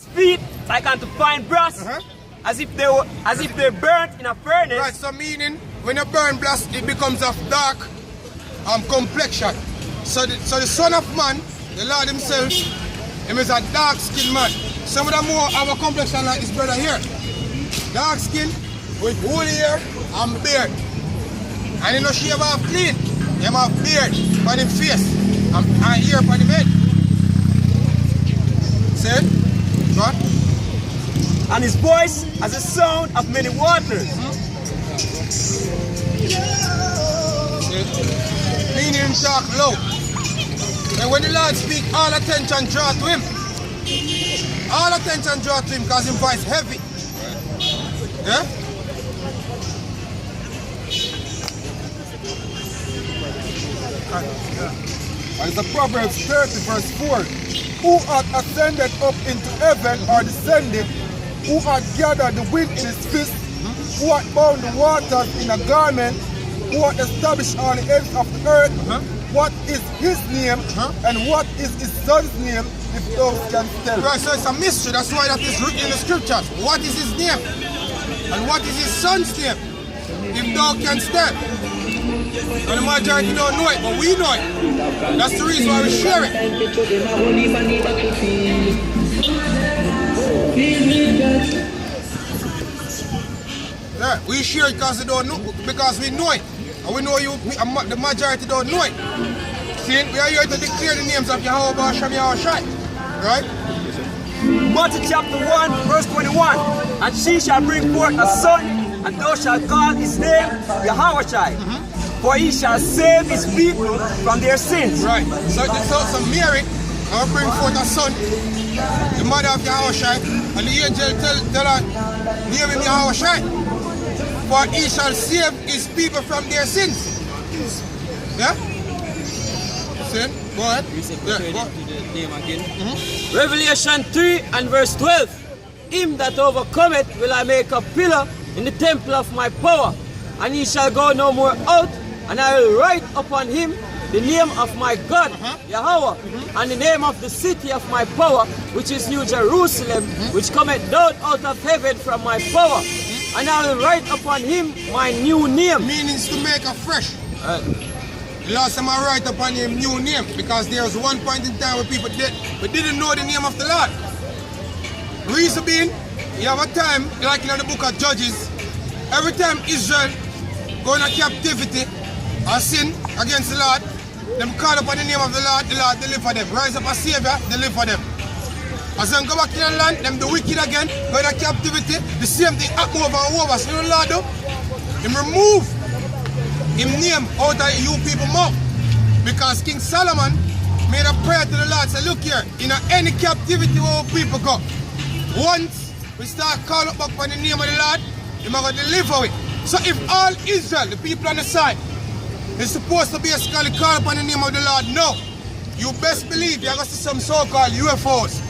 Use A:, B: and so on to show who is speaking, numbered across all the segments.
A: feet like unto fine brass, as if they burnt in a furnace.
B: Right, so meaning when you burn brass, it becomes of dark complexion. So the Son of Man, the Lord himself, him is a dark skinned man. Some of them more have a complexion like this brother here. Dark skin with woolly hair and beard. And you know she have clean. He have beard on his face and hair on his head. See? What?
A: And his voice has a sound of many waters.
B: Meaning him talk low. And when the Lord speak, all attention draw to him. All attention draw to him because his voice heavy. Yeah?
C: And it's a Proverbs 30 verse 4. Who hath ascended up into heaven or descended? Who hath gathered the wind in his fist? Who hath bound the waters in a garment? Who hath established all the ends of the earth? What is his name? And what is his son's name, if those can tell?
B: Right, so it's a mystery. That's why that is written in the scriptures. What is his name? And what is his son's name? If thou canst tell. And the majority don't know it, but we know it. That's the reason why we share it. Yeah, we share it because we don't know, because we know it. And we know you, the majority don't know it. See, we are here to declare the names of Yahweh Basham Yahushai. Right?
A: Matthew chapter 1, verse 21. And she shall bring forth a son, and thou shalt call his name Yahushai. For he shall save his people from their sins.
B: Right. So Mary will bring forth a son, the mother of Yahushai, and the angel tell her, name him Yahushai. For he shall save his people from their sins. Yeah? Sin? Go ahead.
A: Revelation 3 and verse 12. Him that overcometh will I make a pillar in the temple of my power, and he shall go no more out, and I will write upon him the name of my God, Yahweh, and the name of the city of my power, which is New Jerusalem, which cometh down out of heaven from my power. And I will write upon him my new name.
B: Meanings to make afresh. The last time I write upon him new name, because there was one point in time where people didn't know the name of the Lord. Reason being, you have a time, like in the book of Judges, every time Israel go into captivity or sin against the Lord, them call upon the name of the Lord deliver them. Rise up a savior, deliver them. As them go back to the land, them the wicked again, go into captivity, the same thing happen over and over. So you know Lord do? Him remove him name out of you people mouth. Because King Solomon made a prayer to the Lord, say, look here, in any captivity where people go, once we start calling back on the name of the Lord, He's going to deliver it. So if all Israel, the people on the side, is supposed to be a scholar call upon the name of the Lord, no. You best believe you're going to see some so-called UFOs,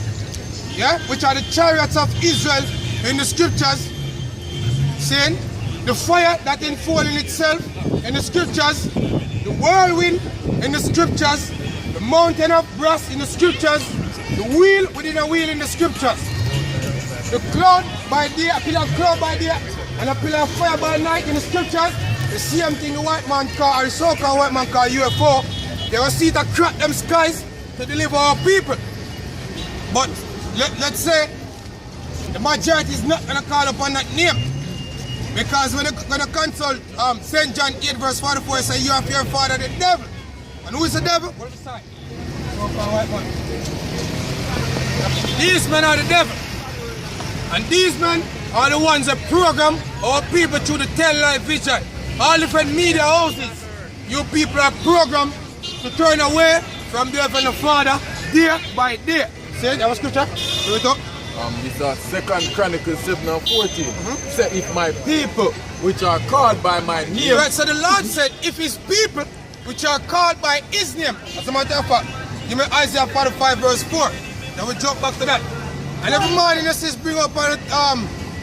B: yeah, which are the chariots of Israel in the scriptures, saying the fire that unfolds in itself in the scriptures, the whirlwind in the scriptures, the mountain of brass in the scriptures, the wheel within a wheel in the scriptures, the cloud by day, a pillar of cloud by day, and a pillar of fire by night in the scriptures. The same thing the white man call, or the so-called white man call UFO. They will see to crack them skies to deliver our people. But let's say the majority is not going to call upon that name. Because when they're going to consult St. John 8 verse 44, it says, you have your father the devil. And who is the devil? What is the side? These men are the devil. And these men are the ones that program our people through the 10 life vision. All different media houses, you people are programmed to turn away from the Heavenly Father day by day. Say that was scripture? Here we go.
C: This is 2 Chronicles 7 and 14. Say, if my people, which are called by my name.
B: Right, so the Lord said, if his people, which are called by his name. As a matter of fact, give me Isaiah 45 verse 4. Then we jump back to that. And every morning this is bring up on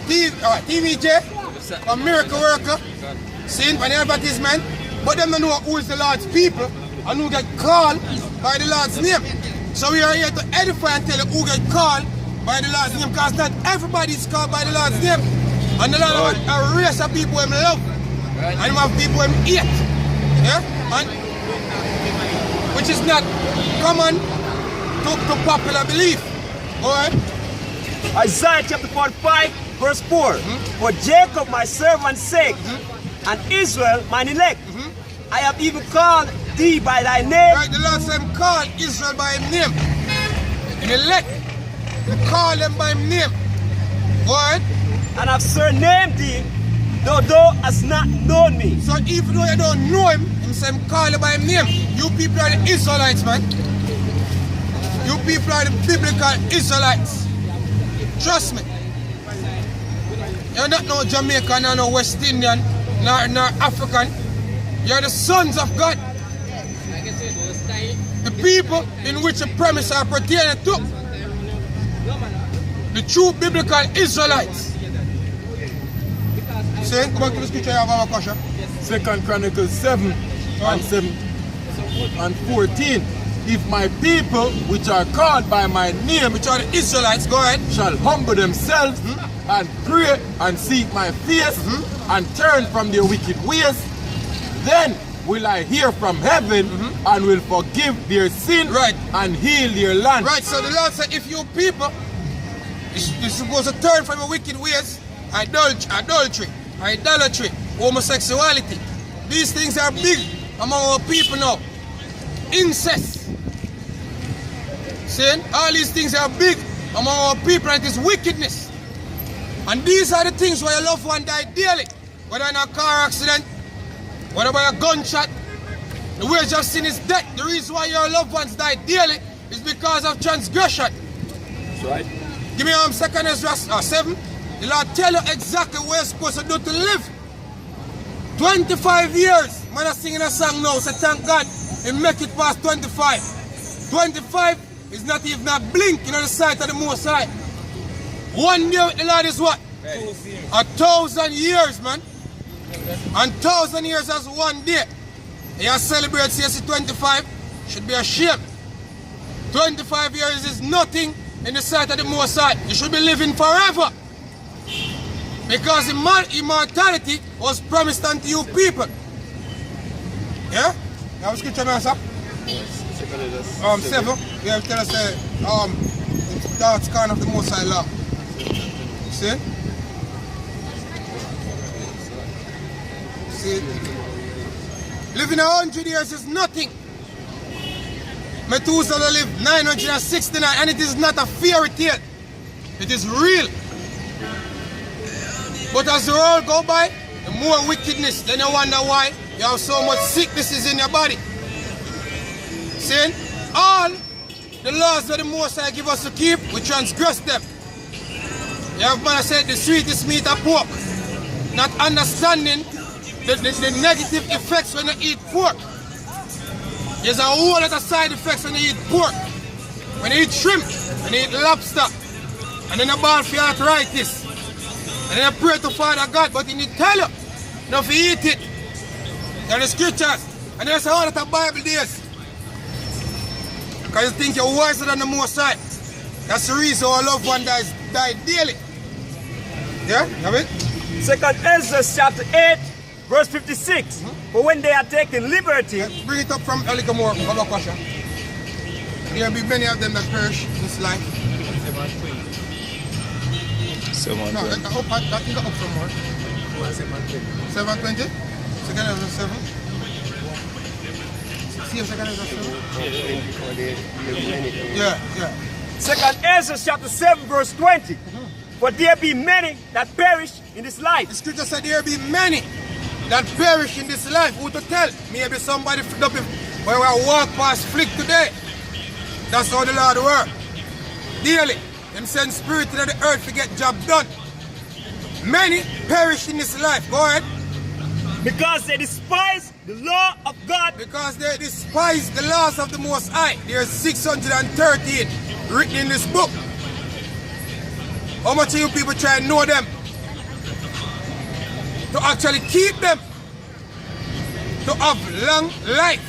B: TVJ, a miracle worker, seen by the advertisement, but them don't know who is the Lord's people and who get called by the Lord's name. So we are here to edify and tell you who get called by the Lord's name, because not everybody is called by the Lord's name. And the Lord have a race of people him love. And him have people him hate. Yeah? And which is not common to popular belief. Alright?
A: Isaiah chapter 45, verse 4. For Jacob my servant's sake, and Israel mine elect, I have even called thee by thy name.
B: Right, the Lord said, call Israel by his name. And elect, he call them by his name. Alright?
A: And have surnamed thee, though thou hast not known me.
B: So even though you don't know him, he said, call you by his name. You people are the Israelites, man. You people are the biblical Israelites. Trust me. You're not no Jamaican, nor no West Indian, nor African. You're the sons of God. The people in which the promise are pertaining to. The true biblical Israelites. Say, go back to the scripture you have our question.
C: 2 Chronicles 7 and 7 and 14. If my people, which are called by my name,
B: Which are the Israelites, go ahead.
C: shall humble themselves and pray and seek my face and turn from their wicked ways, then will I hear from heaven and will forgive their sin
B: Right.
C: and heal their land.
B: Right, so the Lord said, if you people you're supposed to turn from your wicked ways, idolatry, homosexuality. These things are big among our people now. Incest. See, all these things are big among our people, and it is wickedness. And these are the things where your loved one died daily. Whether in a car accident, whether by a gunshot, the wage of sin is death. The reason why your loved ones die daily is because of transgression.
A: That's right.
B: Give me 2 Ezra 7. The Lord tell you exactly what you're supposed to do to live. 25 years. Man, I'm singing a song now, so thank God he make it past 25. 25 is not even a blink in the sight of the Most High. 1 year with the Lord is what? 1,000 years, man. And 1,000 years as 1 day. You celebrate CSC 25, should be ashamed. 25 years is nothing in the sight of the Most High. You should be living forever. Because immortality was promised unto you people. Yeah? You have a scripture, man, sir? 7. We have to tell us the dark kind of the Most High law. See? See? Living 100 years is nothing. Methuselah lived 969, and it is not a fairy tale. It is real. But as the world go by, the more wickedness, then you wonder why you have so much sicknesses in your body. See? All the laws that the Most High give us to keep, we transgress them. You have man said the sweetest meat of pork, not understanding the negative effects when you eat pork. There's a whole lot of side effects when you eat pork. When you eat shrimp, when you eat lobster, and then a ball for arthritis. And then I pray to Father God, but he didn't tell you not to eat it. There are the scriptures. And there's a whole lot of Bible days. Because you think you're wiser than the Most High. That's the reason our loved one die daily. Yeah? You have it?
A: 2 Ezra chapter 8, verse 56. For when they are taking liberty,
B: Bring it up from a little more. There will be many of them that perish in this life. No, that can go up some more. 720? 2 Ezra 7? See 2 Ezra 7? Yeah.
A: 2 Ezra chapter 7, verse 20. For there be many that perish in this life.
B: The scripture said there be many that perish in this life. Who to tell? Maybe somebody up where I walk past flick today. That's how the Lord work. Daily. Him send spirit into the earth to get job done. Many perish in this life. Go ahead.
A: Because they despise the law of God.
B: Because they despise the laws of the Most High. There's 613 written in this book. How much of you people try to know them? To actually keep them. To have long life.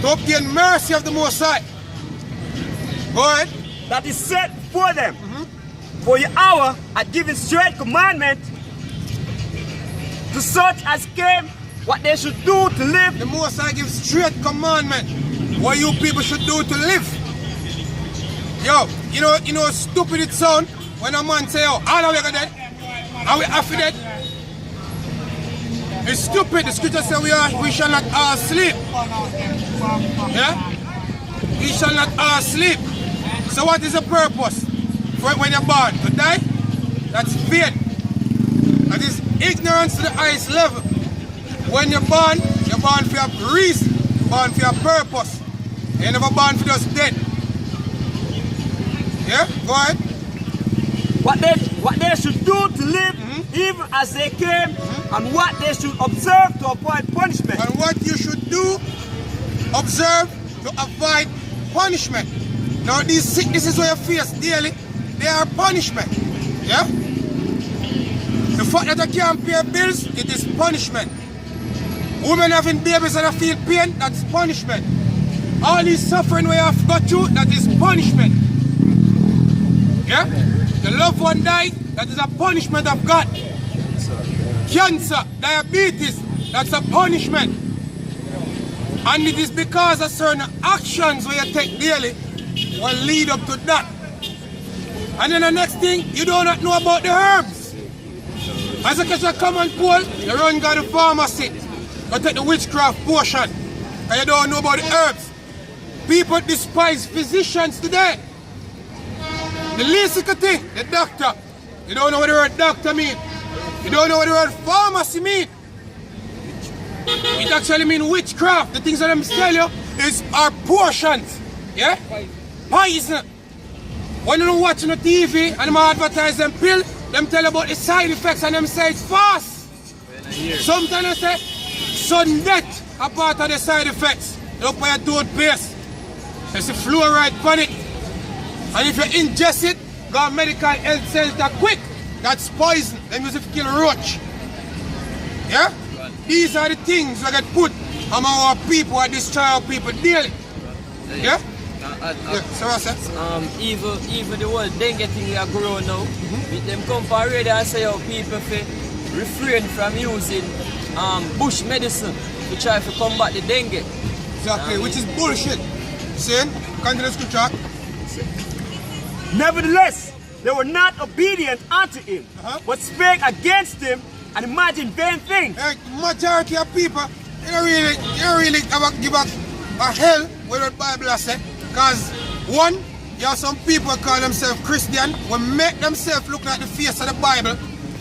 B: To obtain mercy of the Most High. Go ahead.
D: that is set before them. For Yahweh had given straight commandment to such as came what they should do to live.
B: The Most High gives straight commandment what you people should do to live. Yo, you know stupid it sound when a man say, oh, all of we are dead, are we half dead? It's stupid. The scripture says we shall not all sleep. Yeah? We shall not all sleep. So what is the purpose for when you're born? To die? That's faith. That is ignorance to the highest level. When you're born for a reason, born for a purpose. You're never born for just dead. Yeah? Go ahead.
D: What they should do to live even as they came, and what they should observe to avoid punishment.
B: And what you should do, observe to avoid punishment. Now these sicknesses we face daily, they are punishment. Yeah? The fact that I can't pay bills, it is punishment. Women having babies and I feel pain, that's punishment. All this suffering we have got through, that is punishment. Yeah? The loved one died, that is a punishment of God. Cancer, diabetes, that's a punishment. And it is because of certain actions we take daily will lead up to that. And then the next thing, you do not know about the herbs. As a catch a common pool, you run to the pharmacy, you take the witchcraft potion, and you don't know about the herbs. People despise physicians today. The least thing, the doctor. You don't know what the word doctor means. You don't know what the word pharmacy means. It actually means witchcraft. The things that I'm telling you are potions. Yeah? Poison. When you're watching the TV and them advertise them pill, them tell about the side effects and them say it's fast. Sometimes they say sudden death are part of the side effects. Look for your toothpaste. There's a fluoride on it. And if you ingest it, go to medical health center quick. That's poison. Them use it to kill a roach. Yeah? These are the things that get put among our people and destroy our people daily. Yeah? So I said?
A: Even the whole dengue thing we are growing now, with them come for radio and say how people refrain from using bush medicine to try to combat the dengue.
B: Exactly, which is bullshit. See? Continue scripture.
D: Nevertheless, they were not obedient unto him, but spake against him and imagined vain things.
B: Like majority of people, they don't really give a hell what the Bible says. Because one, you have some people call themselves Christian, will make themselves look like the face of the Bible.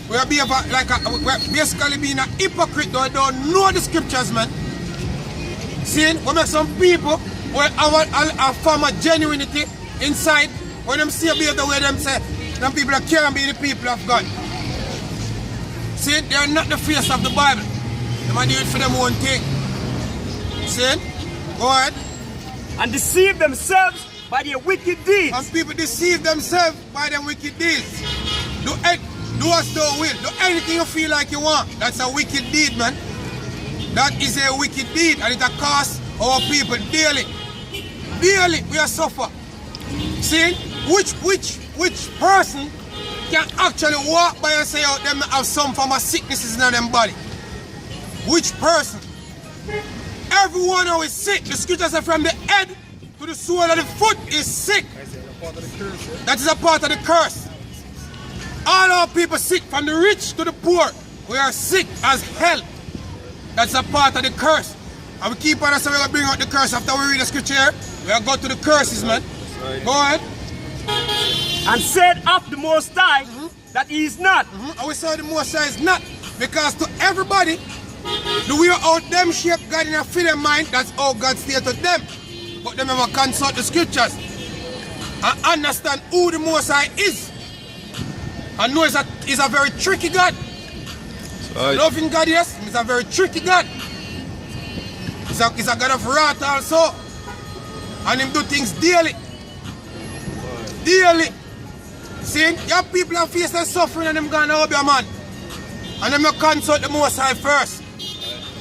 B: We're basically being a hypocrite, though don't know the scriptures, man. See, we make some people where a form of genuinity inside. When them see the way them say, them people can't be the people of God. See, they are not the face of the Bible. They might do it for them own thing. See? Go ahead.
D: And deceive themselves by their wicked deeds.
B: And people deceive themselves by their wicked deeds. Do as thou will. Do anything you feel like you want. That's a wicked deed, man. That is a wicked deed, and it costs our people daily. Daily we are suffer. See? Which person can actually walk by and say, oh, them have some form of sicknesses in their body? Which person? Everyone who is sick. The scripture says from the head to the sole of the foot is sick. That is a part of the curse. All our people sick, from the rich to the poor. We are sick as hell. That's a part of the curse. And we keep on saying we're going to bring out the curse after we read the scripture here. We are going to the curses, man. Go ahead.
D: And said of the Most High that he is not.
B: And we saw the Most High is not. Because to everybody, the way out them shape God in a feeling mind, that's how God stated to them. But they never consult the scriptures and understand who the Most High is. And know he's a very tricky God. Loving God, yes, he's a very tricky God. He's a God of wrath also. And him do things daily. Daily. See, your people are facing suffering and them gonna help your man. And them not consult the Most High first.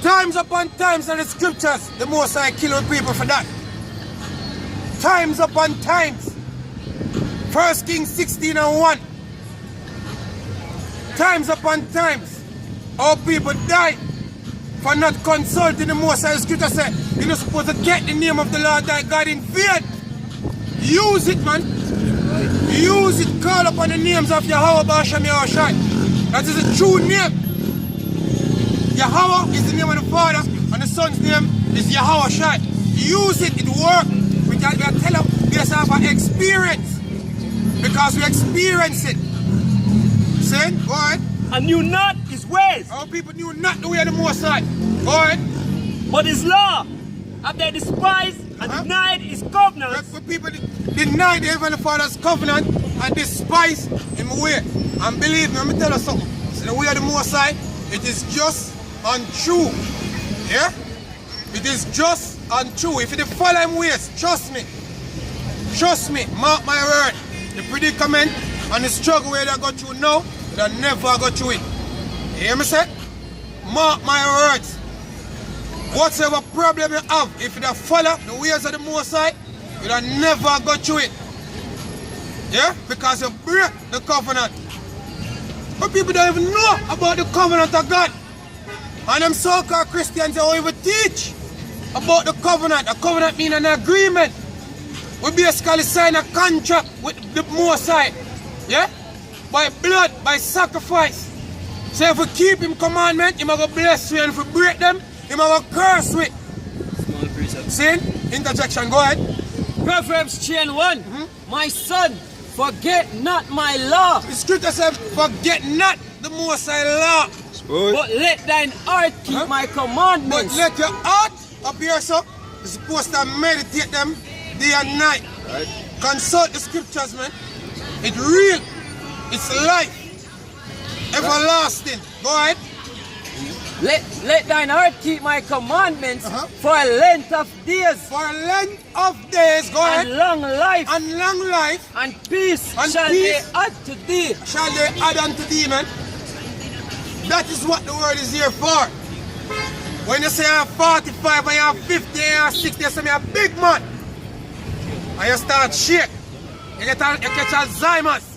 B: Times upon times in the scriptures, the Most High kill people for that. Times upon times. 1 Kings 16:1. Times upon times, our people die for not consulting the Most High. Scripture said, you're not supposed to get the name of the Lord thy God in vain. Use it, man. Use it. Call upon the names of Yahweh Basham Yahushai. That is a true name. Yahweh is the name of the Father, and the Son's name is Yahushai. Use it. It works. We can tell them based off our experience, because we experience it. Say, go ahead.
D: And knew not his ways.
B: Our people knew not the way of the Most High. Go ahead.
D: But his law have they despised and denied his covenants.
B: For people deny the Heavenly Father's covenant and despise him way. And believe me, let me tell you something. So the way of the Most High, it is just and true. Yeah? It is just and true. If you follow him ways, trust me. Trust me, mark my word. The predicament and the struggle where they go through now, they'll never go through it. You hear me say? Mark my words. Whatever problem you have, if you don't follow the ways of the Most High, you'll never go through it. Yeah? Because you break the covenant. But people don't even know about the covenant of God. And them so-called Christians don't even teach about the covenant. A covenant means an agreement. We basically sign a contract with the Most High. Yeah? By blood, by sacrifice. So if we keep him commandment, he will bless you, and if we break them, he will curse you.
A: Small precept.
B: See? Interjection, go ahead.
A: Proverbs 1. My son, forget not my law,
B: The scripture says, forget not the Most High law.
A: but let thine heart keep my
B: But
A: commandments.
B: let your heart appear so. You're supposed to meditate them day and night.
A: Right.
B: Consult the scriptures, man. It's real. It's life. Everlasting. Go ahead.
A: Let thine heart keep my commandments for a length of days,
B: For a length of days, go
A: and
B: ahead.
A: long life,
B: And long life
A: and peace
B: And
A: shall
B: peace.
A: they add to thee.
B: shall they add unto thee, man. That is what the word is here for. When you say I'm 45 and you're 50 and you're 60, you say me a big man. And you start shake. You catch Alzheimer's.